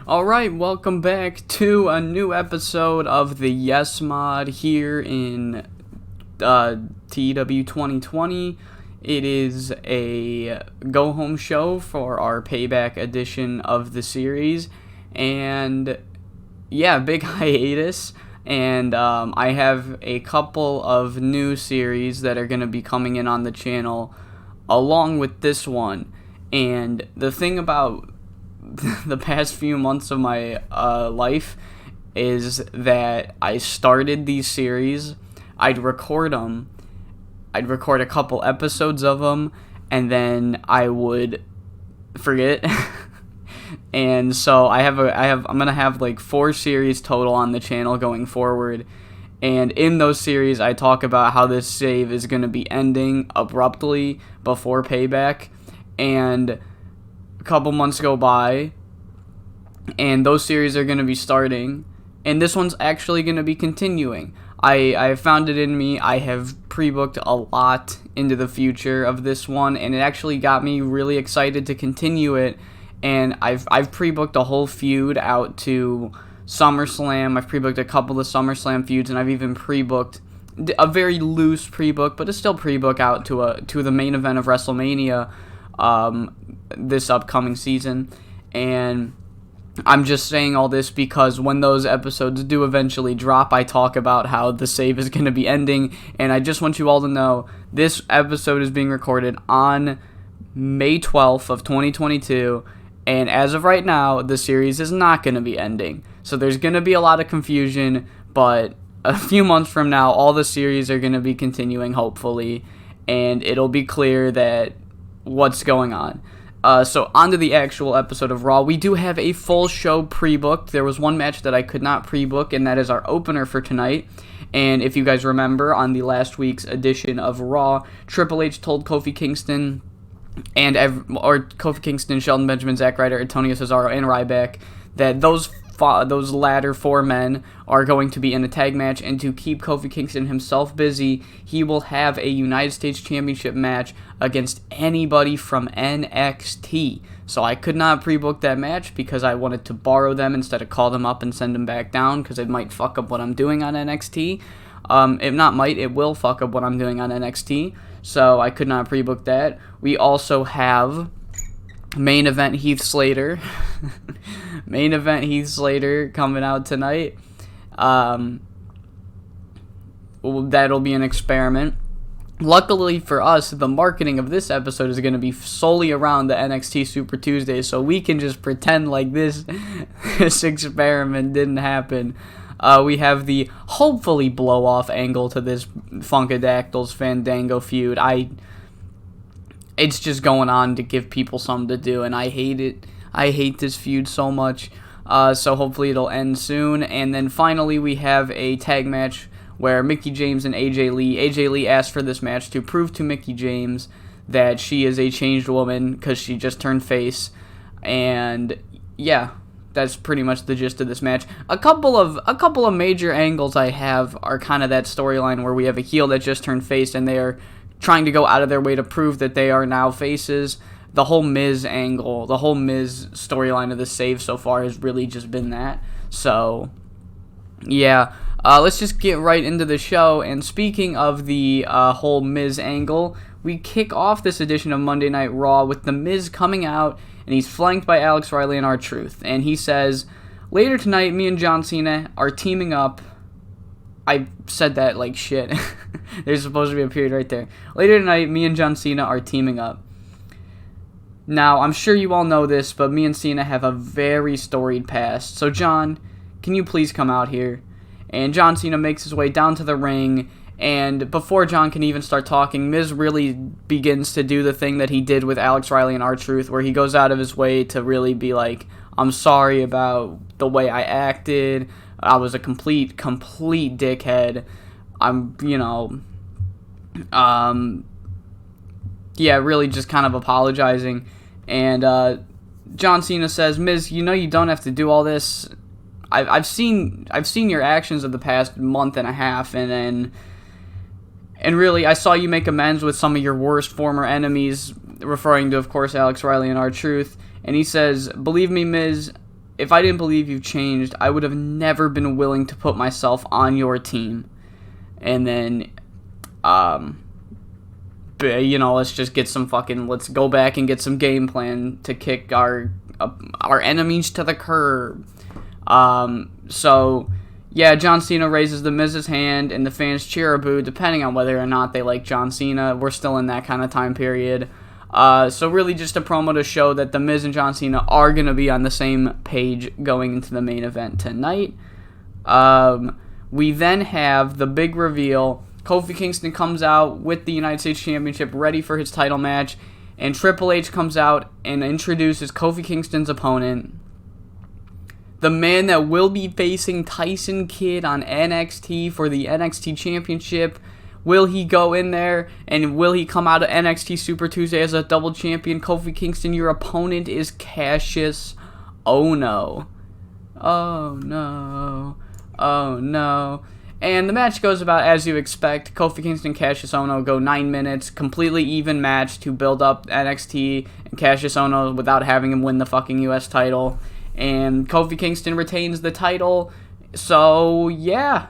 Alright, welcome back to a new episode of the Yes Mod here in TEW 2020. It is a go-home show for our Payback edition of the series, and yeah, big hiatus, and I have a couple of new series that are going to be coming in on the channel along with this one. And the thing about the past few months of my life is that I started these series, I'd record a couple episodes of them, and then I would forget. And so I'm gonna have like 4 series total on the channel going forward, and in those series I talk about how this save is gonna be ending abruptly before Payback, and a couple months go by, and those series are going to be starting, and this one's actually going to be continuing. I found it in me. I have pre-booked a lot into the future of this one, and it actually got me really excited to continue it, and I've pre-booked a whole feud out to SummerSlam. I've pre-booked a couple of SummerSlam feuds, and I've even pre-booked a very loose pre-book, but it's still pre-book out to the main event of WrestleMania this upcoming season. And I'm just saying all this because when those episodes do eventually drop, I talk about how the save is going to be ending, and I just want you all to know this episode is being recorded on May 12th of 2022, and as of right now, the series is not going to be ending. So there's going to be a lot of confusion, but a few months from now, all the series are going to be continuing, hopefully, and it'll be clear that what's going on. So on to the actual episode of Raw. We do have a full show pre-booked. There was one match that I could not pre-book, and that is our opener for tonight. And if you guys remember, on the last week's edition of Raw, Triple H told Kofi Kingston, Shelton Benjamin, Zack Ryder, Antonio Cesaro, and Ryback that those latter 4 men are going to be in a tag match, and to keep Kofi Kingston himself busy, he will have a United States Championship match against anybody from NXT. So I could not pre-book that match because I wanted to borrow them instead of call them up and send them back down, because it might fuck up what I'm doing on NXT. It will fuck up what I'm doing on NXT, so I could not pre-book that. We also have main event Heath Slater. Main event Heath Slater coming out tonight. That'll be an experiment. Luckily for us, the marketing of this episode is going to be solely around the NXT Super Tuesday, so we can just pretend like this experiment didn't happen. We have the hopefully blow-off angle to this Funkadactyls Fandango feud. It's just going on to give people something to do, and I hate it. I hate this feud so much. So hopefully it'll end soon. And then finally we have a tag match where Mickie James and AJ Lee asked for this match to prove to Mickie James that she is a changed woman because she just turned face. And yeah, that's pretty much the gist of this match. A couple of major angles I have are kind of that storyline where we have a heel that just turned face, and they are trying to go out of their way to prove that they are now faces. The whole Miz angle, the whole Miz storyline of the save so far has really just been that. So, yeah, let's just get right into the show. And speaking of the whole Miz angle, we kick off this edition of Monday Night Raw with the Miz coming out, and he's flanked by Alex Riley and R-Truth. And he says, "Later tonight, me and John Cena are teaming up." I said that like shit. There's supposed to be a period right there. "Later tonight, me and John Cena are teaming up." Now, I'm sure you all know this, but me and Cena have a very storied past. So, John, can you please come out here? And John Cena makes his way down to the ring, and before John can even start talking, Miz really begins to do the thing that he did with Alex Riley and R-Truth, where he goes out of his way to really be like, "I'm sorry about the way I acted. I was a complete dickhead. Really just kind of apologizing." And John Cena says, "Miz, you don't have to do all this. I've seen your actions of the past month and a half, and really, I saw you make amends with some of your worst former enemies," referring to, of course, Alex Riley and R-Truth. And he says, "Believe me, Miz, if I didn't believe you've changed, I would have never been willing to put myself on your team. And then, let's just get some let's go back and get some game plan to kick our enemies to the curb. So, yeah, John Cena raises The Miz's hand, and the fans cheer or boo, depending on whether or not they like John Cena. We're still in that kind of time period. So really just a promo to show that The Miz and John Cena are going to be on the same page going into the main event tonight. We then have the big reveal. Kofi Kingston comes out with the United States Championship ready for his title match, and Triple H comes out and introduces Kofi Kingston's opponent, the man that will be facing Tyson Kidd on NXT for the NXT Championship. Will he go in there, and will he come out of NXT Super Tuesday as a double champion? Kofi Kingston, your opponent is Kassius Ohno. Oh no. Oh no. And the match goes about as you expect. Kofi Kingston and Kassius Ohno go 9 minutes. Completely even match to build up NXT and Kassius Ohno without having him win the fucking US title. And Kofi Kingston retains the title. So, yeah.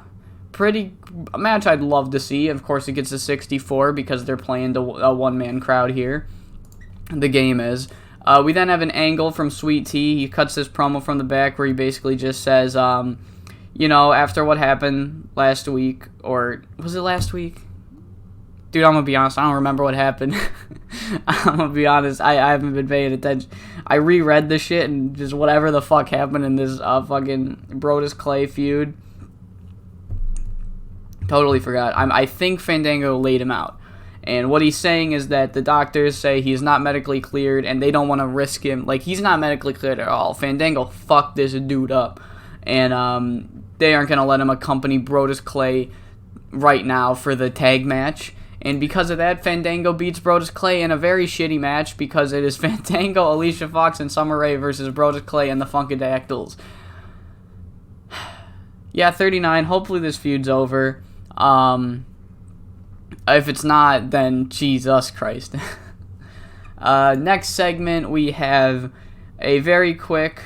A match I'd love to see. Of course, it gets a 64 because they're playing to a one-man crowd here. The game is. We then have an angle from Sweet Tea. He cuts this promo from the back where he basically just says, after what happened last week, or was it last week? Dude, I'm going to be honest, I don't remember what happened. I'm going to be honest, I haven't been paying attention. I reread the shit and just whatever the fuck happened in this fucking Brodus Clay feud. Totally forgot. I think Fandango laid him out. And what he's saying is that the doctors say he's not medically cleared and they don't want to risk him. Like, he's not medically cleared at all. Fandango fucked this dude up. And they aren't going to let him accompany Brodus Clay right now for the tag match. And because of that, Fandango beats Brodus Clay in a very shitty match because it is Fandango, Alicia Fox, and Summer Rae versus Brodus Clay and the Funkadactyls. Yeah, 39. Hopefully this feud's over. If it's not, then Jesus Christ. Next segment, we have a very quick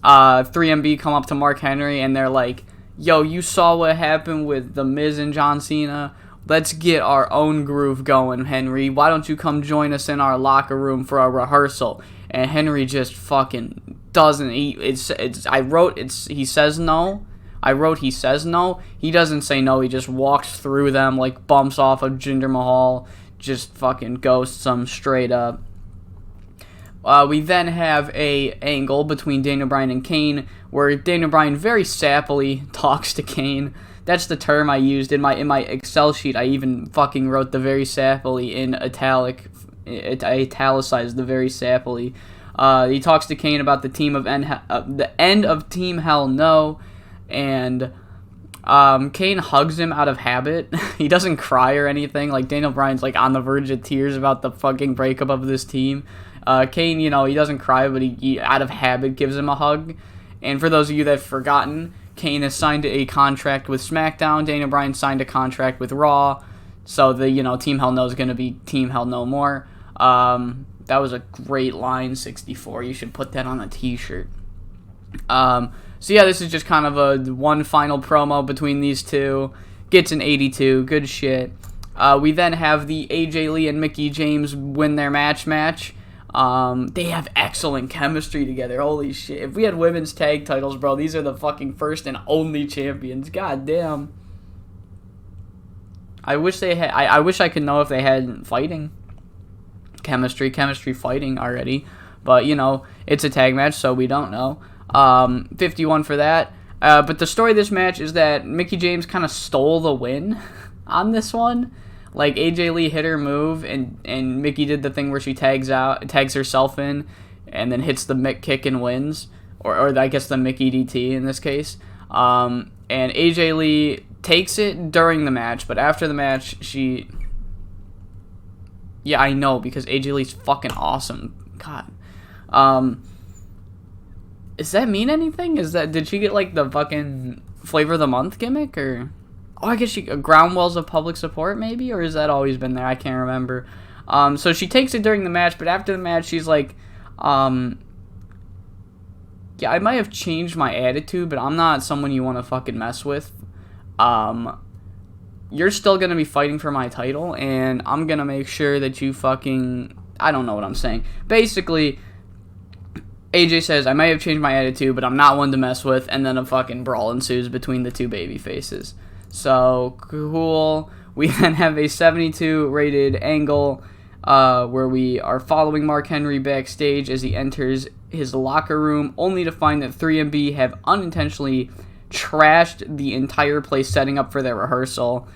3MB come up to Mark Henry, and they're like, yo, you saw what happened with The Miz and John Cena? Let's get our own groove going, Henry. Why don't you come join us in our locker room for a rehearsal? And Henry just fucking doesn't. He says no. I wrote he says no. He doesn't say no. He just walks through them, like bumps off of Jinder Mahal. Just fucking ghosts them straight up. We then have a angle between Daniel Bryan and Kane, where Daniel Bryan very sappily talks to Kane. That's the term I used in my Excel sheet. I even fucking wrote the very sappily in italicized the very sappily. He talks to Kane about the end of Team Hell No, and Kane hugs him out of habit. He doesn't cry or anything. Like, Daniel Bryan's like on the verge of tears about the fucking breakup of this team. Kane, he doesn't cry, but he out of habit gives him a hug. And for those of you that have forgotten, Kane has signed a contract with SmackDown. Daniel Bryan signed a contract with Raw. So the Team Hell No is going to be Team Hell No More. That was a great line, 64. You should put that on a t-shirt. So yeah, this is just kind of a one final promo between these two. Gets an 82. Good shit. We then have the AJ Lee and Mickie James win their match. They have excellent chemistry together. Holy shit. If we had women's tag titles, bro, these are the fucking first and only champions. God damn. I wish they had. I wish I could know if they had fighting chemistry fighting already. But, it's a tag match, so we don't know. 51 for that. But the story of this match is that Mickie James kind of stole the win on this one. Like, AJ Lee hit her move, and Mickie did the thing where she tags herself in, and then hits the Mick kick and wins. Or I guess the Mickie DT in this case. And AJ Lee takes it during the match, but after the match, she... Yeah, I know, because AJ Lee's fucking awesome. God. Does that mean anything? Did she get, like, the fucking Flavor of the Month gimmick, or... Oh, I guess she ground wells of public support, maybe? Or has that always been there? I can't remember. So she takes it during the match, but after the match, she's like, yeah, yeah, I might have changed my attitude, but I'm not someone you want to fucking mess with. You're still going to be fighting for my title, and I'm going to make sure that you fucking... I don't know what I'm saying. Basically, AJ says, I might have changed my attitude, but I'm not one to mess with, and then a fucking brawl ensues between the two baby faces. So, cool. We then have a 72 rated angle where we are following Mark Henry backstage as he enters his locker room, only to find that 3MB have unintentionally trashed the entire place setting up for their rehearsal.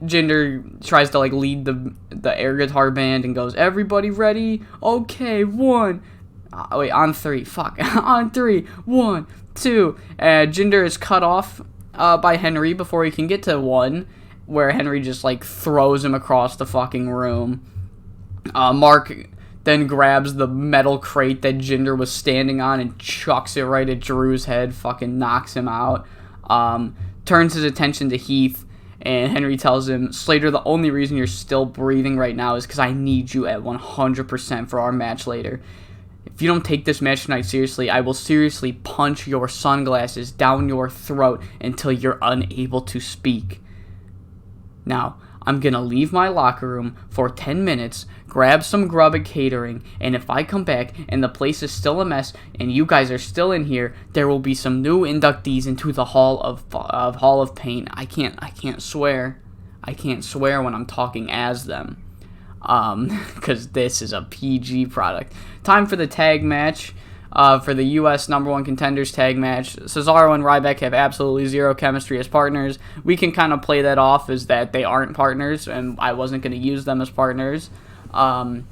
Jinder tries to lead the air guitar band and goes, everybody ready? Okay, on three. On 3, 1, 2. Jinder is cut off by Henry before he can get to 1, where Henry just throws him across the fucking room. Mark then grabs the metal crate that Jinder was standing on and chucks it right at Drew's head, fucking knocks him out. Turns his attention to Heath, and Henry tells him, Slater, the only reason you're still breathing right now is because I need you at 100% for our match later. If you don't take this match tonight seriously, I will seriously punch your sunglasses down your throat until you're unable to speak. Now, I'm going to leave my locker room for 10 minutes, grab some grub at catering, and if I come back and the place is still a mess and you guys are still in here, there will be some new inductees into the Hall of Pain. I can't swear. I can't swear when I'm talking as them. Because this is a PG product. Time for the tag match. For the U.S. number 1 contenders tag match. Cesaro and Ryback have absolutely zero chemistry as partners. We can kind of play that off as that they aren't partners, and I wasn't going to use them as partners. So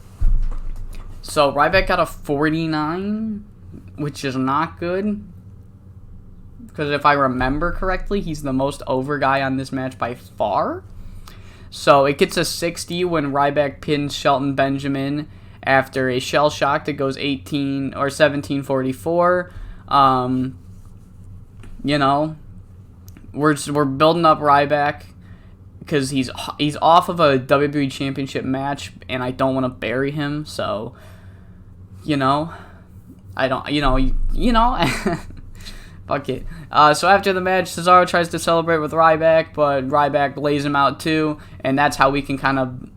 Ryback got a 49, which is not good. Because if I remember correctly, he's the most over guy on this match by far. So it gets a 60 when Ryback pins Shelton Benjamin after a shell shock that goes 18 or 17:44. We're building up Ryback because he's off of a WWE Championship match, and I don't want to bury him. So, I don't, fuck it. So after the match, Cesaro tries to celebrate with Ryback, but Ryback lays him out too, and that's how we can kind of,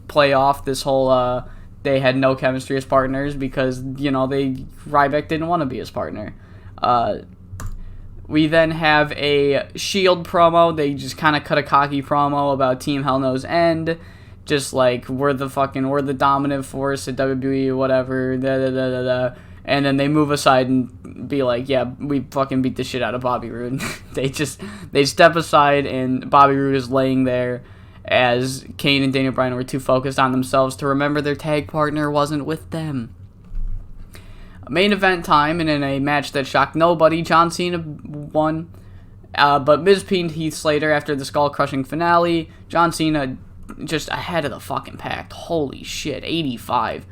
play off this whole, they had no chemistry as partners because, Ryback didn't want to be his partner. We then have a Shield promo. They just kind of cut a cocky promo about Team Hell No's End. Just we're the dominant force at WWE, whatever, da-da-da-da-da. And then they move aside and be like, yeah, we fucking beat the shit out of Bobby Roode. They step aside, and Bobby Roode is laying there as Kane and Daniel Bryan were too focused on themselves to remember their tag partner wasn't with them. Main event time, and in a match that shocked nobody, John Cena won. But Miz pinned Heath Slater after the skull-crushing finale. John Cena just ahead of the fucking pack. Holy shit, 85.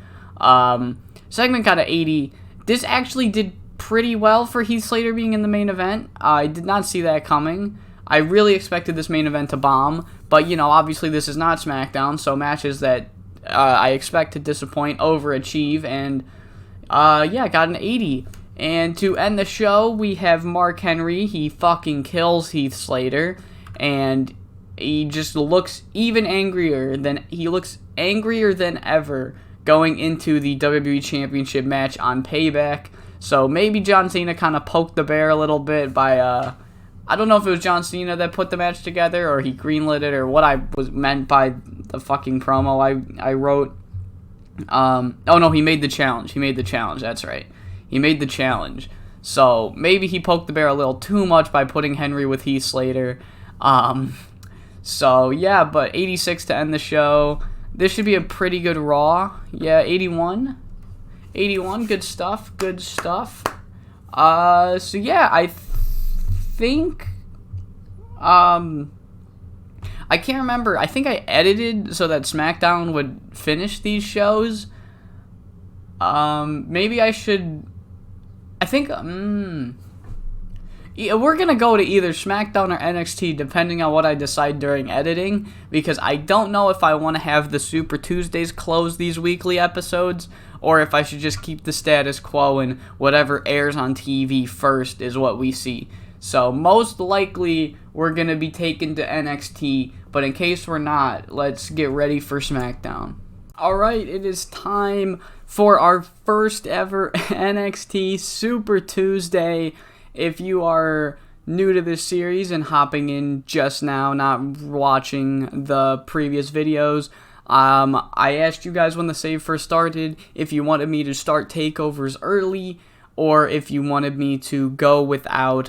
Segment got an 80. This actually did pretty well for Heath Slater being in the main event. I did not see that coming. I really expected this main event to bomb, but, obviously this is not SmackDown, so matches that I expect to disappoint overachieve, and, got an 80. And to end the show, we have Mark Henry. He fucking kills Heath Slater, and he just looks angrier than ever going into the WWE Championship match on Payback. So maybe John Cena kind of poked the bear a little bit by, I don't know if it was John Cena that put the match together, or he greenlit it, or what I was meant by the fucking promo I wrote. He made the challenge. That's right. He made the challenge. So maybe he poked the bear a little too much by putting Henry with Heath Slater. So yeah, but 86 to end the show. This should be a pretty good Raw. Yeah, 81. 81, good stuff. So yeah, I think, I can't remember. I think I edited so that SmackDown would finish these shows. Maybe I should, I think, we're going to go to either SmackDown or NXT depending on what I decide during editing, because I don't know if I want to have the Super Tuesdays close these weekly episodes, or if I should just keep the status quo and whatever airs on TV first is what we see. So most likely we're going to be taken to NXT, but in case we're not, let's get ready for SmackDown. Alright, it is time for our first ever NXT Super Tuesday. If you are new to this series and hopping in just now, not watching the previous videos, I asked you guys when the save first started if you wanted me to start takeovers early or if you wanted me to go without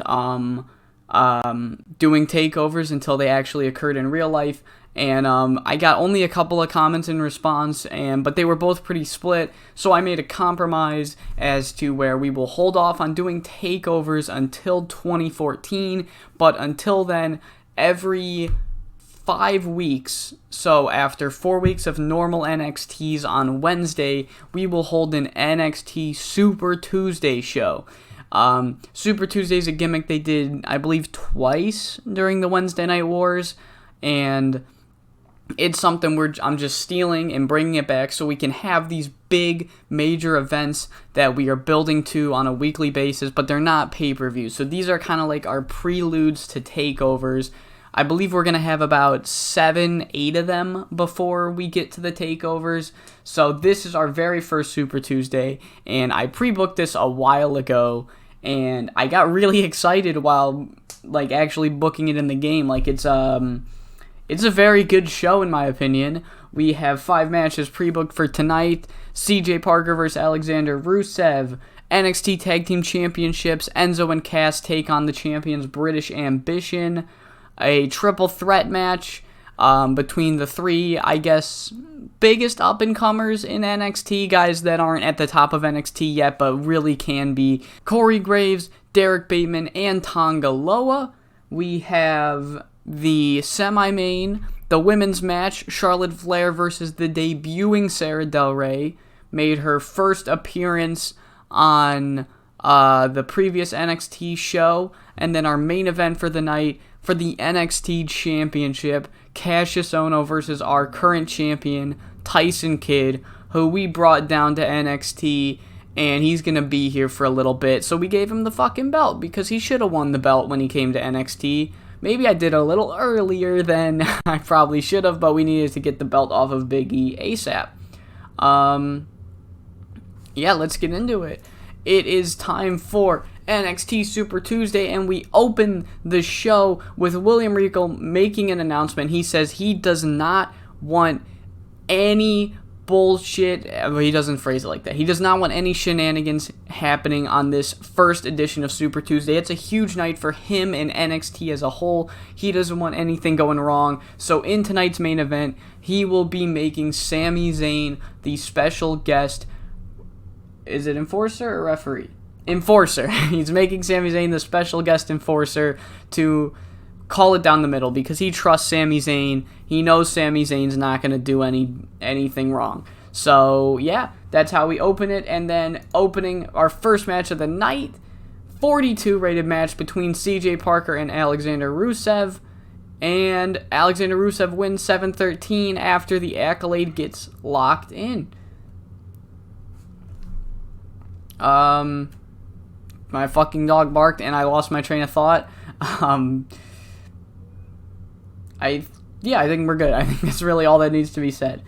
doing takeovers until they actually occurred in real life. And I got only a couple of comments in response, but they were both pretty split, so I made a compromise as to where we will hold off on doing takeovers until 2014, but until then, every 5 weeks, so after 4 weeks of normal NXTs on Wednesday, we will hold an NXT Super Tuesday show. Super Tuesday is a gimmick they did, I believe, twice during the Wednesday Night Wars, and it's something I'm just stealing and bringing it back so we can have these big major events that we are building to on a weekly basis, but they're not pay-per-views. So these are kind of like our preludes to takeovers. I believe we're going to have about 7-8 of them before we get to the takeovers. So this is our very first Super Tuesday, and I pre-booked this a while ago, and I got really excited while actually booking it in the game. It's a very good show, in my opinion. We have 5 matches pre-booked for tonight. CJ Parker versus Alexander Rusev. NXT Tag Team Championships. Enzo and Cass take on the champions British Ambition. A triple threat match between the 3, I guess, biggest up-and-comers in NXT. Guys that aren't at the top of NXT yet, but really can be. Corey Graves, Derrick Bateman, and Tanga Loa. We have the semi-main, the women's match, Charlotte Flair versus the debuting Sara Del Rey, made her first appearance on the previous NXT show, and then our main event for the night, for the NXT Championship, Kassius Ohno versus our current champion, Tyson Kidd, who we brought down to NXT, and he's going to be here for a little bit, so we gave him the fucking belt, because he should have won the belt when he came to NXT. Maybe I did a little earlier than I probably should have, but we needed to get the belt off of Big E ASAP. Yeah, let's get into it. It is time for NXT Super Tuesday, and we open the show with William Regal making an announcement. He says he does not want any bullshit. Well, he doesn't phrase it like that. He does not want any shenanigans happening on this first edition of Super Tuesday. It's a huge night for him and NXT as a whole. He doesn't want anything going wrong. So in tonight's main event, he will be making Sami Zayn the special guest. Is it enforcer or referee? Enforcer. He's making Sami Zayn the special guest enforcer to call it down the middle because he trusts Sami Zayn. He knows Sami Zayn's not going to do anything wrong. So, yeah, that's how we open it. And then opening our first match of the night, 42 rated match between CJ Parker and Alexander Rusev. And Alexander Rusev wins 7-13 after the Accolade gets locked in. My fucking dog barked and I lost my train of thought. I think we're good. I think that's really all that needs to be said.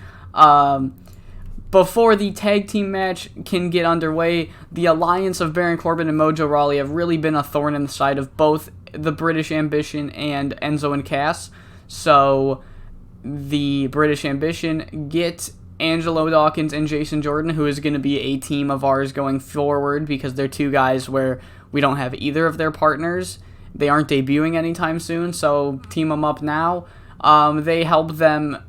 Before the tag team match can get underway, the alliance of Baron Corbin and Mojo Rawley have really been a thorn in the side of both the British Ambition and Enzo and Cass. So the British Ambition get Angelo Dawkins and Jason Jordan, who is going to be a team of ours going forward because they're 2 guys where we don't have either of their partners. They aren't debuting anytime soon, so team them up now. They help them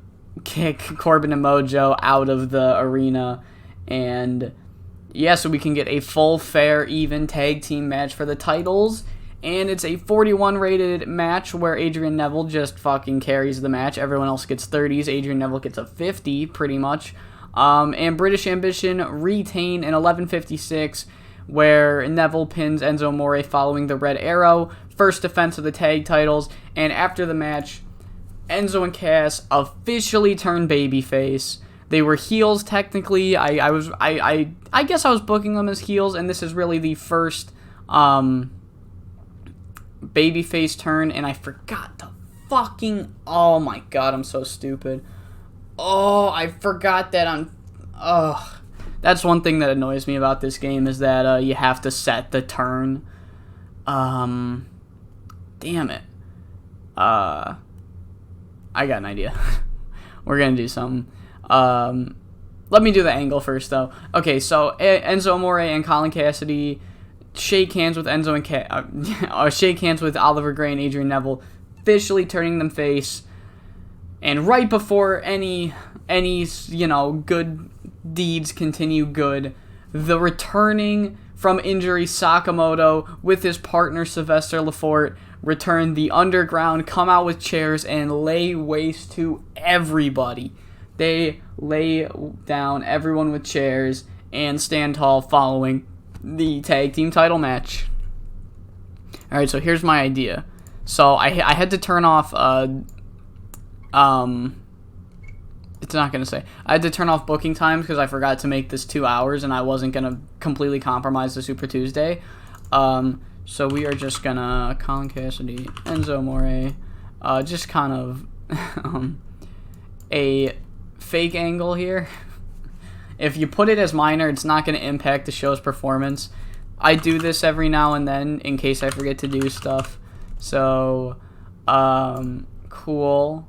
kick Corbin and Mojo out of the arena, and yeah, so we can get a full, fair, even tag team match for the titles. And it's a 41 rated match where Adrian Neville just fucking carries the match. Everyone else gets 30s. Adrian Neville gets a 50, pretty much. And British Ambition retain an 11:56 where Neville pins Enzo Amore following the Red Arrow. First defense of the tag titles. And after the match, Enzo and Cass officially turn babyface. They were heels technically. I guess I was booking them as heels, and this is really the first babyface turn, and I forgot to fucking... Oh my god, I'm so stupid. Oh, I forgot that I'm... Ugh. That's one thing that annoys me about this game, is that you have to set the turn. Damn it. I got an idea. We're gonna do something. Let me do the angle first, though. Okay, so Enzo Amore and Colin Cassidy shake hands with Enzo and shake hands with Oliver Gray and Adrian Neville, officially turning them face. And right before any good deeds continue good, the returning from injury Sakamoto with his partner Sylvester Lefort return the Underground, come out with chairs, and lay waste to everybody. They lay down everyone with chairs and stand tall following the tag team title match. Alright, so here's my idea. So I had to turn off it's not going to say. I had to turn off booking times because I forgot to make this 2 hours, and I wasn't going to completely compromise the Super Tuesday. So we are just going to Colin Cassidy, Enzo Amore, just kind of a fake angle here. If you put it as minor, it's not going to impact the show's performance. I do this every now and then in case I forget to do stuff. So, cool.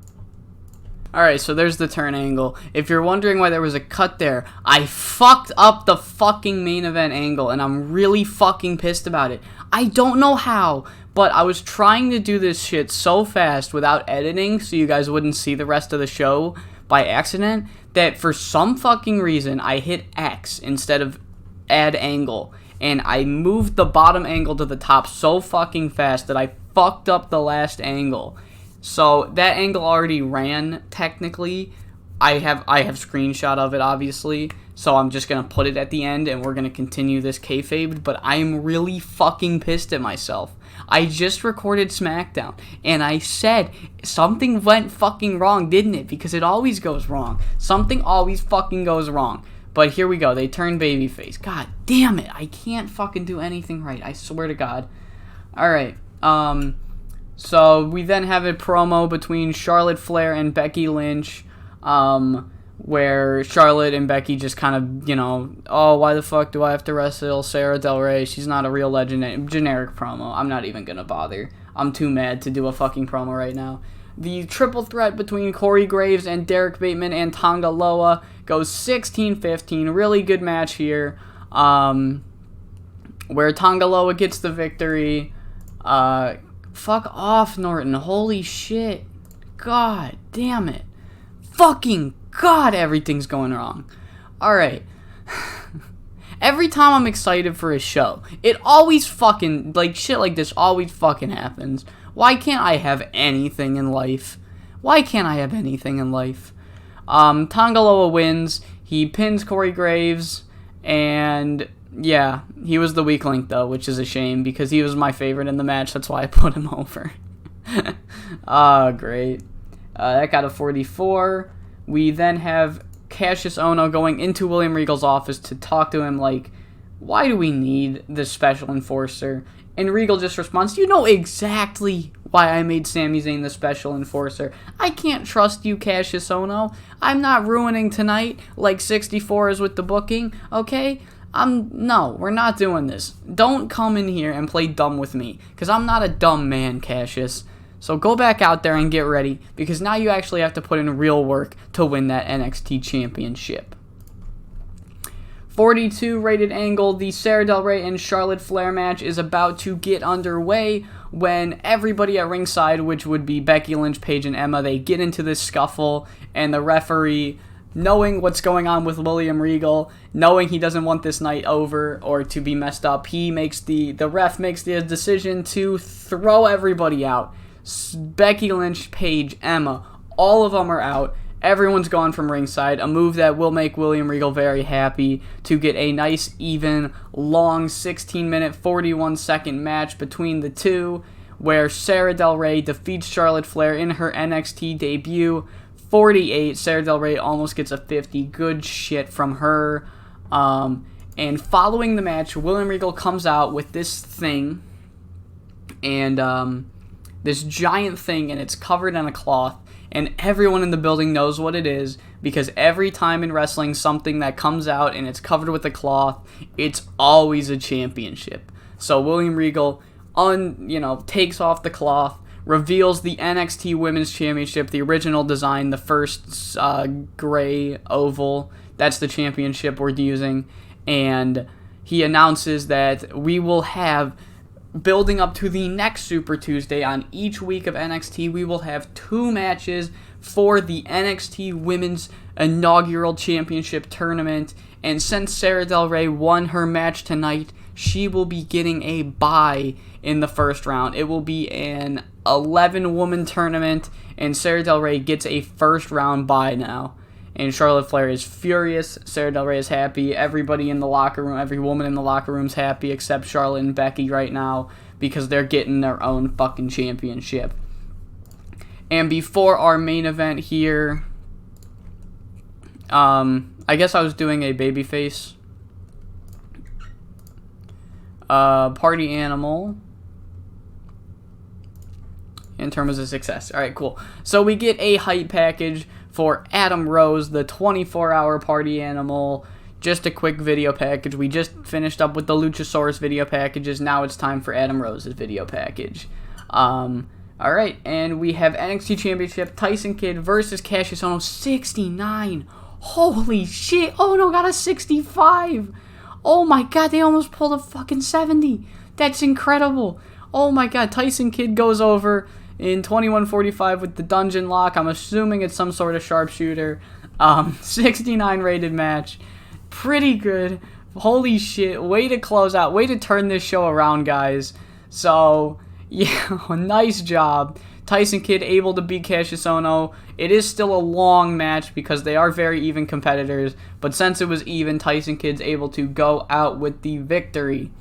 Alright, so there's the turn angle. If you're wondering why there was a cut there, I fucked up the fucking main event angle, and I'm really fucking pissed about it. I don't know how, but I was trying to do this shit so fast without editing so you guys wouldn't see the rest of the show by accident, that for some fucking reason I hit X instead of add angle, and I moved the bottom angle to the top so fucking fast that I fucked up the last angle. So that angle already ran technically. I have screenshot of it obviously, so I'm just gonna put it at the end and we're gonna continue this kayfabe. But I'm really fucking pissed at myself. I just recorded SmackDown and I said something went fucking wrong, didn't it? Because it always goes wrong. Something always fucking goes wrong. But here we go. They turn babyface. God damn it! I can't fucking do anything right. I swear to God. All right. So we then have a promo between Charlotte Flair and Becky Lynch, where Charlotte and Becky just kind of, oh, why the fuck do I have to wrestle Sara Del Rey? She's not a real legend. Generic promo. I'm not even gonna bother. I'm too mad to do a fucking promo right now. The triple threat between Corey Graves and Derrick Bateman and Tanga Loa goes 16-15. Really good match here, where Tanga Loa gets the victory. Fuck off, Norton. Holy shit. God damn it. Fucking God, everything's going wrong. Alright. Every time I'm excited for a show, it always fucking, shit like this always fucking happens. Why can't I have anything in life? Why can't I have anything in life? Tanga Loa wins. He pins Corey Graves, and... yeah, he was the weak link, though, which is a shame, because he was my favorite in the match. That's why I put him over. Great. That got a 44. We then have Kassius Ohno going into William Regal's office to talk to him, why do we need this special enforcer? And Regal just responds, you know exactly why I made Sami Zayn the special enforcer. I can't trust you, Kassius Ohno. I'm not ruining tonight like 64 is with the booking, okay? No, we're not doing this. Don't come in here and play dumb with me, because I'm not a dumb man, Kassius. So go back out there and get ready, because now you actually have to put in real work to win that NXT Championship. 42 rated angle, the Sara Del Rey and Charlotte Flair match is about to get underway when everybody at ringside, which would be Becky Lynch, Paige, and Emma, they get into this scuffle, and the referee, knowing what's going on with William Regal, knowing he doesn't want this night over or to be messed up, the ref makes the decision to throw everybody out. Becky Lynch, Paige, Emma, all of them are out. Everyone's gone from ringside, a move that will make William Regal very happy to get a nice, even, long 16-minute, 41-second match between the two, where Sara Del Rey defeats Charlotte Flair in her NXT debut, 48. Sara Del Rey almost gets a 50. Good shit from her. And following the match, William Regal comes out with this thing, and this giant thing, and it's covered in a cloth, and everyone in the building knows what it is, because every time in wrestling something that comes out and it's covered with a cloth, it's always a championship. So William Regal takes off the cloth, reveals the NXT Women's Championship, the original design, the first gray oval. That's the championship we're using. And he announces that we will have, building up to the next Super Tuesday on each week of NXT, we will have 2 matches for the NXT Women's Inaugural Championship Tournament. And since Sara Del Rey won her match tonight, she will be getting a bye in the first round. It will be an 11-woman tournament, and Sara Del Rey gets a first-round bye now. And Charlotte Flair is furious. Sara Del Rey is happy. Everybody in the locker room, every woman in the locker room is happy except Charlotte and Becky right now, because they're getting their own fucking championship. And before our main event here, I guess I was doing a babyface. Party Animal in terms of success. Alright, cool. So we get a hype package for Adam Rose, the 24-hour Party Animal. Just a quick video package. We just finished up with the Luchasaurus video packages. Now it's time for Adam Rose's video package. Alright, and we have NXT Championship, Tyson Kidd versus Kassius Ohno, 69. Holy shit, Ohno got a 65. Oh my god, they almost pulled a fucking 70. That's incredible. Oh my god, Tyson Kidd goes over in 21:45 with the dungeon lock. I'm assuming it's some sort of sharpshooter. 69 rated match. Pretty good. Holy shit. Way to close out. Way to turn this show around, guys. So, yeah, nice job. Tyson Kidd able to beat Kassius Ohno. It is still a long match because they are very even competitors, but since it was even, Tyson Kidd's able to go out with the victory.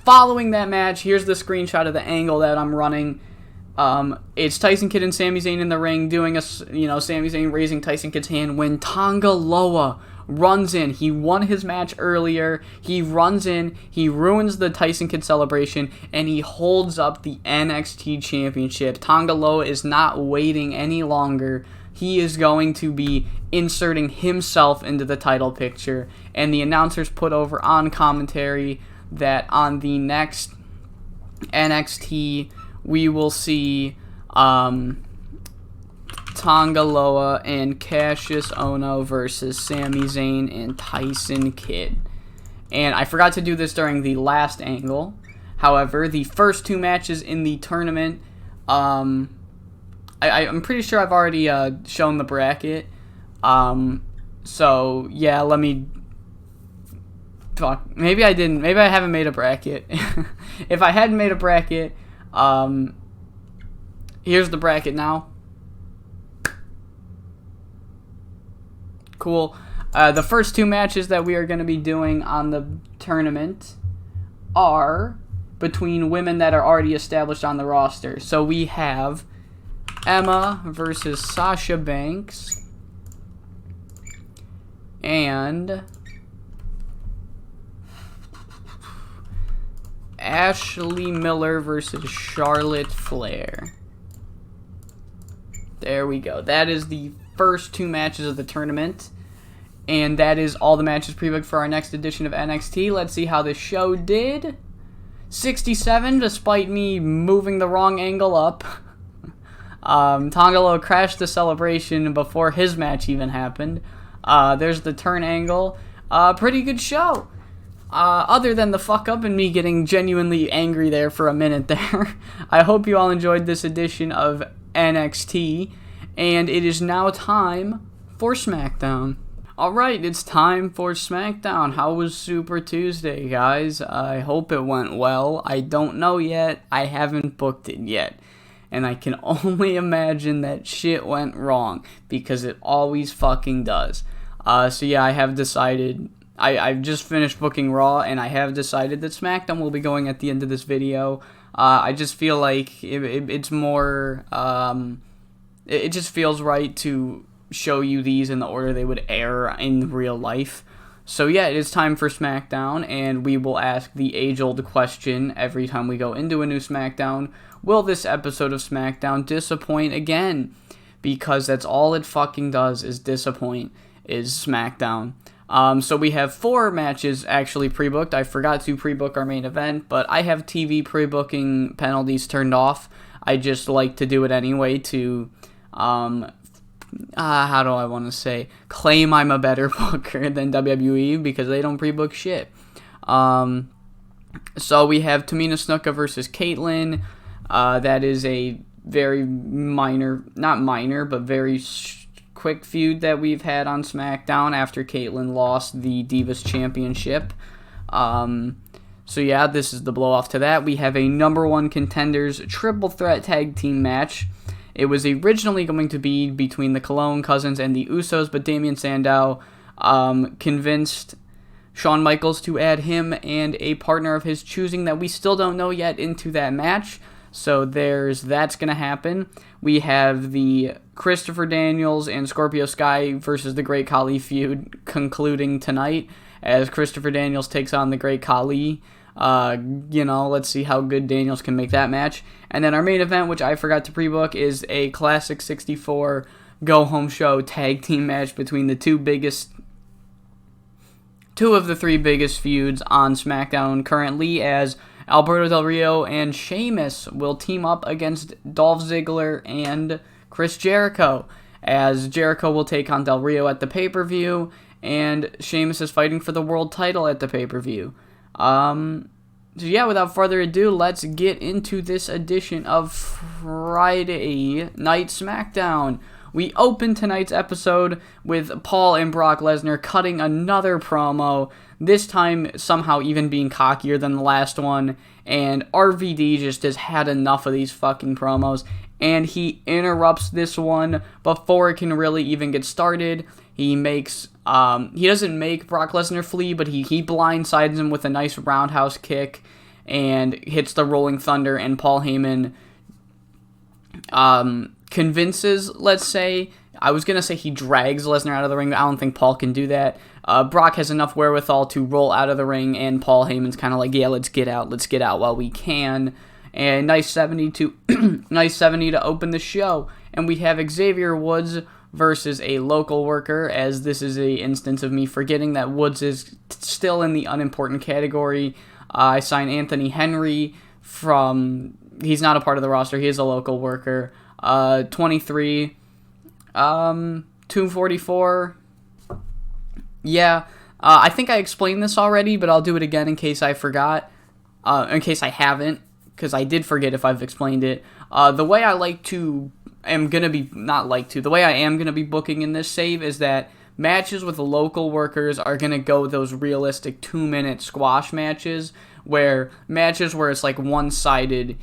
Following that match, here's the screenshot of the angle that I'm running. It's Tyson Kidd and Sami Zayn in the ring doing Sami Zayn raising Tyson Kidd's hand when Tanga Loa runs in. He won his match earlier. He runs in, he ruins the Tyson Kidd celebration, and he holds up the NXT Championship. Tanga Loa is not waiting any longer. He is going to be inserting himself into the title picture, and the announcers put over on commentary that on the next NXT, we will see Tanga Loa and Kassius Ohno versus Sami Zayn and Tyson Kidd. And I forgot to do this during the last angle. However, the first 2 matches in the tournament, I'm pretty sure I've already shown the bracket. So, yeah, let me... Fuck. Maybe I didn't. Maybe I haven't made a bracket. If I hadn't made a bracket... here's the bracket now. Cool. The first 2 matches that we are going to be doing on the tournament are between women that are already established on the roster. So we have Emma versus Sasha Banks and Ashley Miller versus Charlotte Flair. There we go. That is the first 2 matches of the tournament. And that is all the matches pre-booked for our next edition of NXT. Let's see how this show did. 67, despite me moving the wrong angle up. Tanga Loa crashed the celebration before his match even happened. There's the turn angle. Pretty good show. Other than the fuck up and me getting genuinely angry there for a minute there. I hope you all enjoyed this edition of NXT. And it is now time for SmackDown. Alright, it's time for SmackDown. How was Super Tuesday, guys? I hope it went well. I don't know yet. I haven't booked it yet. And I can only imagine that shit went wrong, because it always fucking does. So yeah, I have decided... I've just finished booking Raw, and I have decided that SmackDown will be going at the end of this video. I just feel like it's more... it just feels right to show you these in the order they would air in real life. So yeah, it is time for SmackDown, and we will ask the age-old question every time we go into a new SmackDown. Will this episode of SmackDown disappoint again? Because that's all it fucking does is disappoint, is SmackDown. So we have 4 matches actually pre-booked. I forgot to pre-book our main event, but I have TV pre-booking penalties turned off. I just like to do it anyway to, how do I want to say, claim I'm a better booker than WWE because they don't pre-book shit. So we have Tamina Snuka versus Caitlyn. That is a very not minor, but very quick feud that we've had on SmackDown after Caitlyn lost the Divas Championship. So yeah, this is the blow-off to that. We have a number 1 Contenders triple threat tag team match. It was originally going to be between the Cologne Cousins and the Usos, but Damien Sandow convinced Shawn Michaels to add him and a partner of his choosing that we still don't know yet into that match. So that's going to happen. We have the Christopher Daniels and Scorpio Sky versus the Great Khali feud concluding tonight as Christopher Daniels takes on the Great Khali. Let's see how good Daniels can make that match. And then our main event, which I forgot to pre-book, is a Classic 64 go-home show tag team match between two of the 3 biggest feuds on SmackDown currently, as Alberto Del Rio and Sheamus will team up against Dolph Ziggler and Chris Jericho, as Jericho will take on Del Rio at the pay-per-view, and Sheamus is fighting for the world title at the pay-per-view. So yeah, without further ado, let's get into this edition of Friday Night SmackDown. We open tonight's episode with Paul and Brock Lesnar cutting another promo, this time somehow even being cockier than the last one, and RVD just has had enough of these fucking promos, and he interrupts this one before it can really even get started. He doesn't make Brock Lesnar flee, but he blindsides him with a nice roundhouse kick and hits the Rolling Thunder, and Paul Heyman convinces, let's say, I was going to say he drags Lesnar out of the ring, but I don't think Paul can do that. Brock has enough wherewithal to roll out of the ring, and Paul Heyman's kind of like, yeah, let's get out while we can. And nice 70 to open the show. And we have Xavier Woods versus a local worker, as this is a instance of me forgetting that Woods is still in the unimportant category. I signed Anthony Henry he's not a part of the roster, he is a local worker. 23, 244. Yeah, I think I explained this already, but I'll do it again in case I forgot, in case I haven't, because I did forget if I've explained it. The way I am going to be booking in this save is that matches with local workers are going to go those realistic 2-minute squash matches, where it's like one-sided,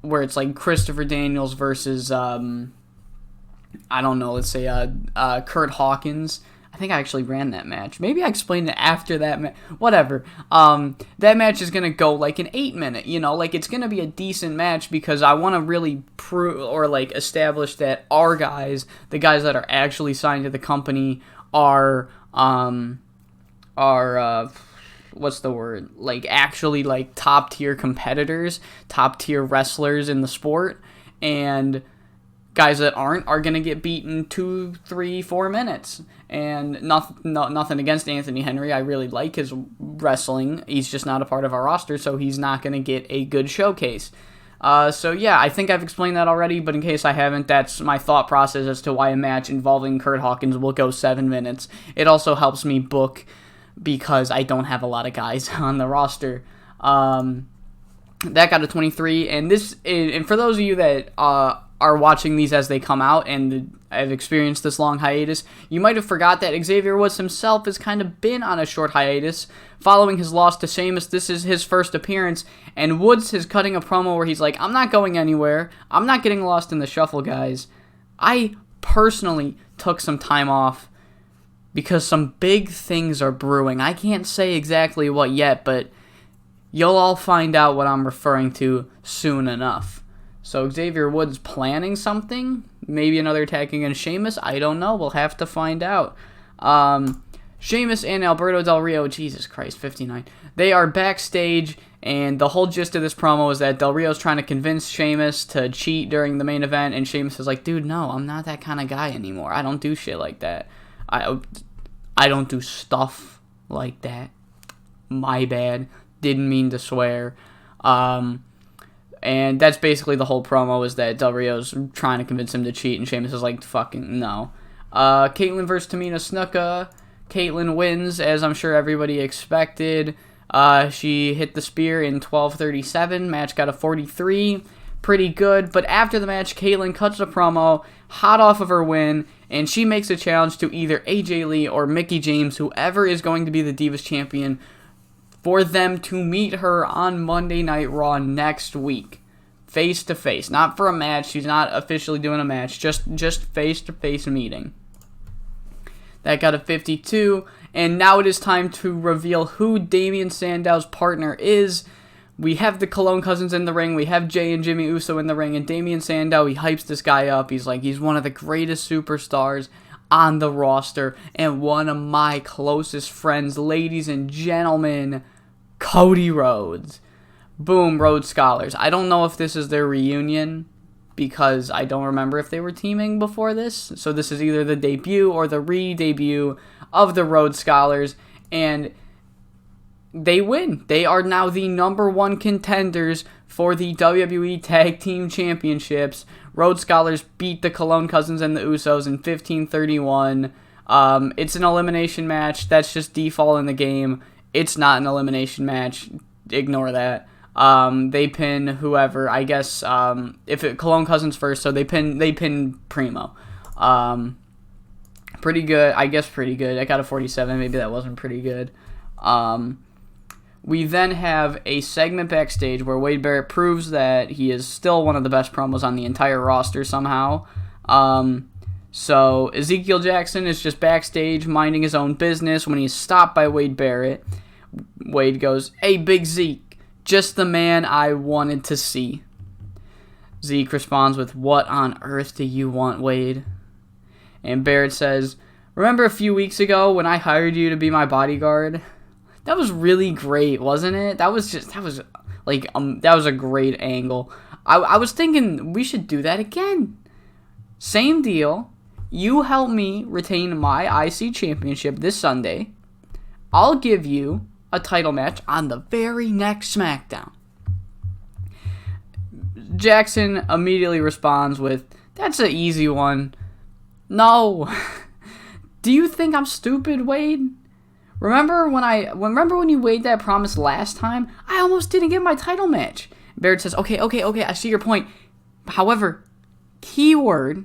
where it's like Christopher Daniels versus, let's say Kurt Hawkins. I think I actually ran that match. Maybe I explained it after that match. Whatever. That match is going to go like an 8-minute, it's going to be a decent match because I want to really establish that our guys, the guys that are actually signed to the company, are actually top tier competitors, top tier wrestlers in the sport, and guys that aren't are going to get beaten 2, 3, 4 minutes. And nothing against Anthony Henry. I really like his wrestling. He's just not a part of our roster, so he's not going to get a good showcase. So yeah, I think I've explained that already, but in case I haven't, that's my thought process as to why a match involving Kurt Hawkins will go 7 minutes. It also helps me book because I don't have a lot of guys on the roster. That got a 23, and for those of you that are watching these as they come out and have experienced this long hiatus, you might have forgot that Xavier Woods himself has kind of been on a short hiatus. Following his loss to Sheamus, this is his first appearance, and Woods is cutting a promo where he's like, I'm not going anywhere. I'm not getting lost in the shuffle, guys. I personally took some time off because some big things are brewing. I can't say exactly what yet, but you'll all find out what I'm referring to soon enough. So Xavier Woods planning something? Maybe another attack against Sheamus? I don't know. We'll have to find out. Sheamus and Alberto Del Rio, Jesus Christ, 59. They are backstage, and the whole gist of this promo is that Del Rio's trying to convince Sheamus to cheat during the main event, and Sheamus is like, dude, no, I'm not that kind of guy anymore. I don't do shit like that. I don't do stuff like that. My bad. Didn't mean to swear. And that's basically the whole promo, is that Del Rio's trying to convince him to cheat, and Sheamus is like, fucking no. Caitlyn versus Tamina Snuka. Caitlyn wins, as I'm sure everybody expected. She hit the spear in 12:37. Match got a 43. Pretty good. But after the match, Caitlyn cuts a promo, hot off of her win, and she makes a challenge to either AJ Lee or Mickie James, whoever is going to be the Divas Champion, for them to meet her on Monday Night Raw next week. Face to face. Not for a match. She's not officially doing a match. Just face to face meeting. That got a 52. And now it is time to reveal who Damien Sandow's partner is. We have the Cologne Cousins in the ring. We have Jay and Jimmy Uso in the ring. And Damien Sandow, he hypes this guy up. He's like, he's one of the greatest superstars on the roster. And one of my closest friends, ladies and gentlemen, Cody Rhodes. Boom, Rhodes Scholars. I don't know if this is their reunion, because I don't remember if they were teaming before this. So this is either the debut or the re-debut of the Rhodes Scholars. And they win. They are now the #1 contenders for the WWE Tag Team Championships. Rhodes Scholars beat the Cologne Cousins and the Usos in 15:31. It's an elimination match. That's just default in the game. It's not an elimination match. Ignore that. They pin whoever, I guess, Cologne Cousins first, so they pin Primo. Pretty good, I guess pretty good. I got a 47, maybe that wasn't pretty good. We then have a segment backstage where Wade Barrett proves that he is still one of the best promos on the entire roster somehow. So Ezekiel Jackson is just backstage minding his own business when he's stopped by Wade Barrett. Wade goes, "Hey, Big Zeke. Just the man I wanted to see." Zeke responds with, "What on earth do you want, Wade?" And Barrett says, "Remember a few weeks ago when I hired you to be my bodyguard? That was really great, wasn't it? That was a great angle. I was thinking we should do that again. Same deal. You help me retain my IC championship this Sunday. I'll give you a title match on the very next SmackDown." Jackson immediately responds with, "That's an easy one." No. Do you think I'm stupid, Wade? Remember when you made that promise last time? I almost didn't get my title match. Barrett says, okay, I see your point. However, keyword,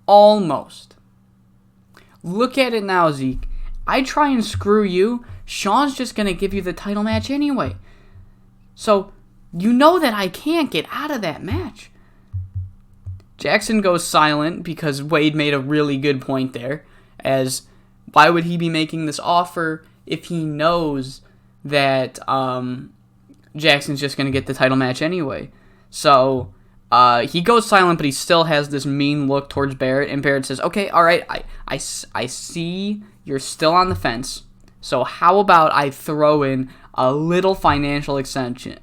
almost. Look at it now, Zeke. I try and screw you, Sean's just going to give you the title match anyway. So, you know that I can't get out of that match. Jackson goes silent because Wade made a really good point there, as why would he be making this offer if he knows that Jackson's just going to get the title match anyway? So, he goes silent, but he still has this mean look towards Barrett, and Barrett says, okay, all right, I see you're still on the fence, so how about I throw in a little financial incentive.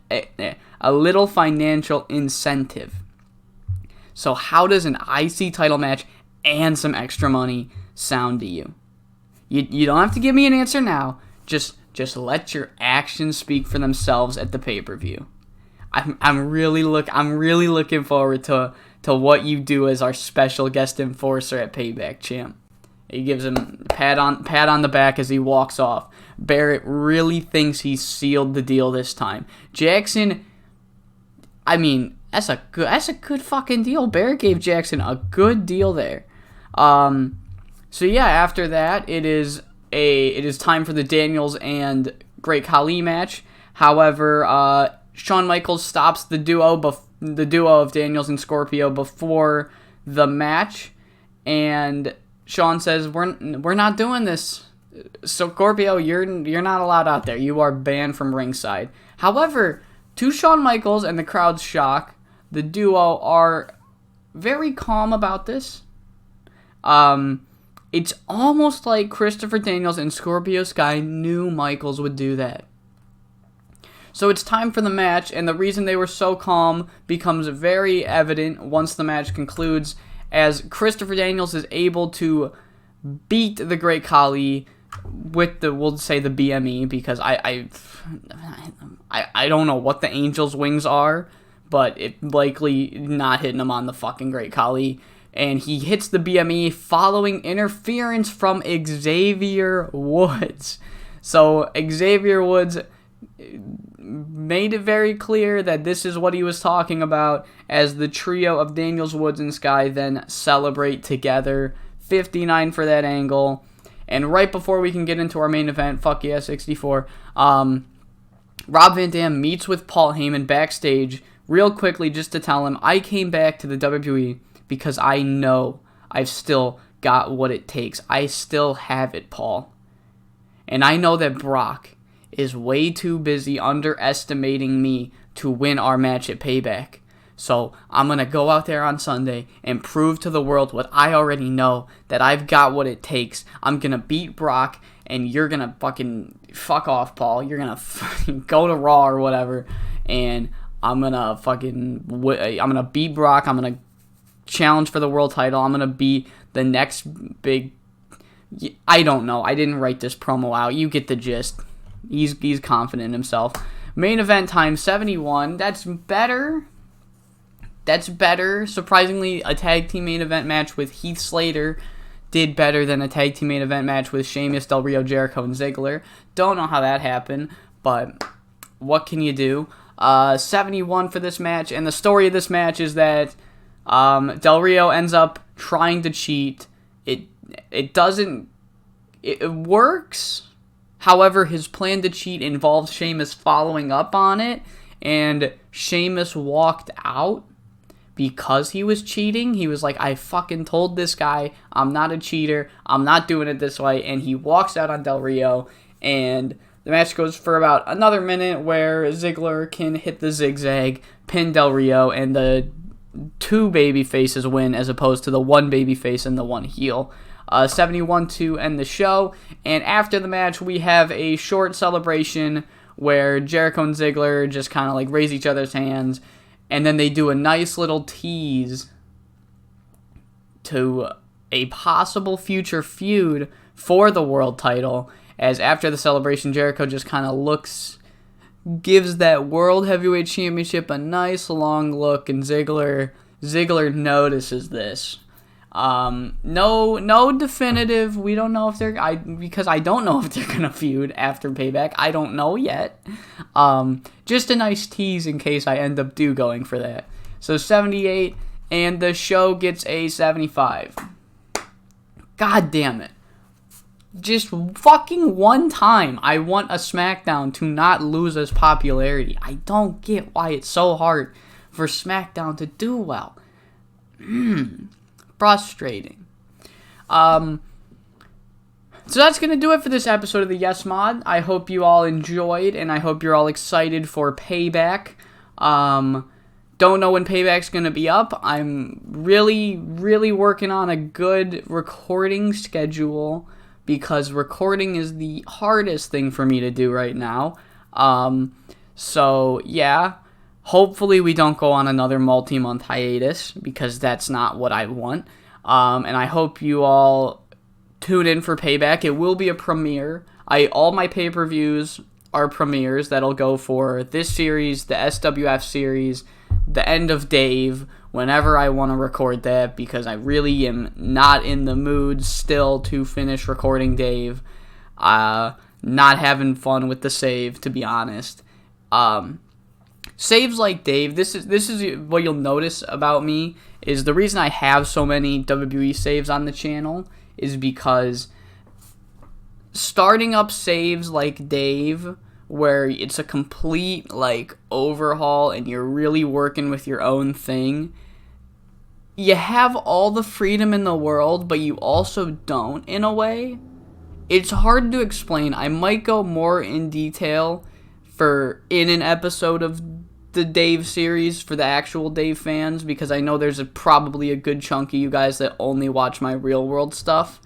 So how does an IC title match and some extra money sound to you? You don't have to give me an answer now. Just let your actions speak for themselves at the pay-per-view. I'm really looking forward to what you do as our special guest enforcer at Payback, champ. He gives him a pat on the back as he walks off. Barrett really thinks he's sealed the deal this time. Jackson, I mean, that's a good fucking deal. Barrett gave Jackson a good deal there. So yeah, after that, it is time for the Daniels and Great Khali match. However, Shawn Michaels stops the duo of Daniels and Scorpio before the match, and Shawn says, "We're not doing this. So Scorpio, you're not allowed out there. You are banned from ringside." However, to Shawn Michaels and the crowd's shock, the duo are very calm about this. It's almost like Christopher Daniels and Scorpio Sky knew Michaels would do that. So it's time for the match, and the reason they were so calm becomes very evident once the match concludes, as Christopher Daniels is able to beat the Great Khali with we'll say the BME, because I don't know what the Angel's Wings are, but it likely not hitting him on the fucking Great Khali. And he hits the BME following interference from Xavier Woods. So Xavier Woods made it very clear that this is what he was talking about, as the trio of Daniels, Woods, and Sky then celebrate together. 59 for that angle. And right before we can get into our main event, fuck yeah, 64, Rob Van Dam meets with Paul Heyman backstage real quickly just to tell him, I came back to the WWE because I know I've still got what it takes. I still have it, Paul. And I know that Brock is way too busy underestimating me to win our match at Payback. So I'm going to go out there on Sunday and prove to the world what I already know, that I've got what it takes. I'm going to beat Brock, and you're going to fucking fuck off, Paul. You're going to fucking go to Raw or whatever, and I'm going to beat Brock. I'm going to challenge for the world title. I'm going to be the next big... I don't know. I didn't write this promo out. You get the gist. He's confident in himself. Main event time, 71. That's better. Surprisingly, a tag team main event match with Heath Slater did better than a tag team main event match with Sheamus, Del Rio, Jericho, and Ziggler. Don't know how that happened, but what can you do? 71 for this match, and the story of this match is that Del Rio ends up trying to cheat. It works. However, his plan to cheat involved Sheamus following up on it, and Sheamus walked out because he was cheating. He was like, I fucking told this guy I'm not a cheater. I'm not doing it this way. And he walks out on Del Rio, and the match goes for about another minute where Ziggler can hit the zigzag, pin Del Rio, and the two baby faces win as opposed to the one baby face and the one heel. 71 to end the show. And after the match, we have a short celebration where Jericho and Ziggler just kind of like raise each other's hands, and then they do a nice little tease to a possible future feud for the world title, as after the celebration, Jericho just kind of gives that World Heavyweight Championship a nice long look, and Ziggler notices this. No definitive. We don't know if because I don't know if they're gonna feud after Payback. I don't know yet. Just a nice tease in case I end up going for that. So 78, and the show gets a 75. God damn it. Just fucking one time I want a SmackDown to not lose its popularity. I don't get why it's so hard for SmackDown to do well. Frustrating. So that's going to do it for this episode of the Yes Mod. I hope you all enjoyed, and I hope you're all excited for Payback. Don't know when Payback's going to be up. I'm really, really working on a good recording schedule, because recording is the hardest thing for me to do right now. So, yeah. Hopefully we don't go on another multi-month hiatus, because that's not what I want. And I hope you all tune in for Payback. It will be a premiere. All my pay-per-views are premieres that'll go for this series, the SWF series, the end of Dave, whenever I want to record that, because I really am not in the mood still to finish recording Dave. Not having fun with the save, to be honest. Saves like Dave, this is what you'll notice about me, is the reason I have so many WWE saves on the channel is because starting up saves like Dave, where it's a complete like overhaul and you're really working with your own thing, you have all the freedom in the world, but you also don't, in a way. It's hard to explain. I might go more in detail in an episode of the Dave series for the actual Dave fans, because I know there's probably a good chunk of you guys that only watch my real world stuff.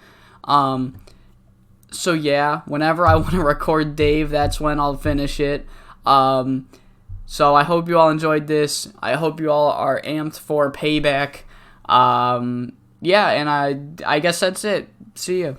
So yeah, whenever I want to record Dave, that's when I'll finish it. So I hope you all enjoyed this. I hope you all are amped for Payback. Yeah, and I guess that's it. See ya.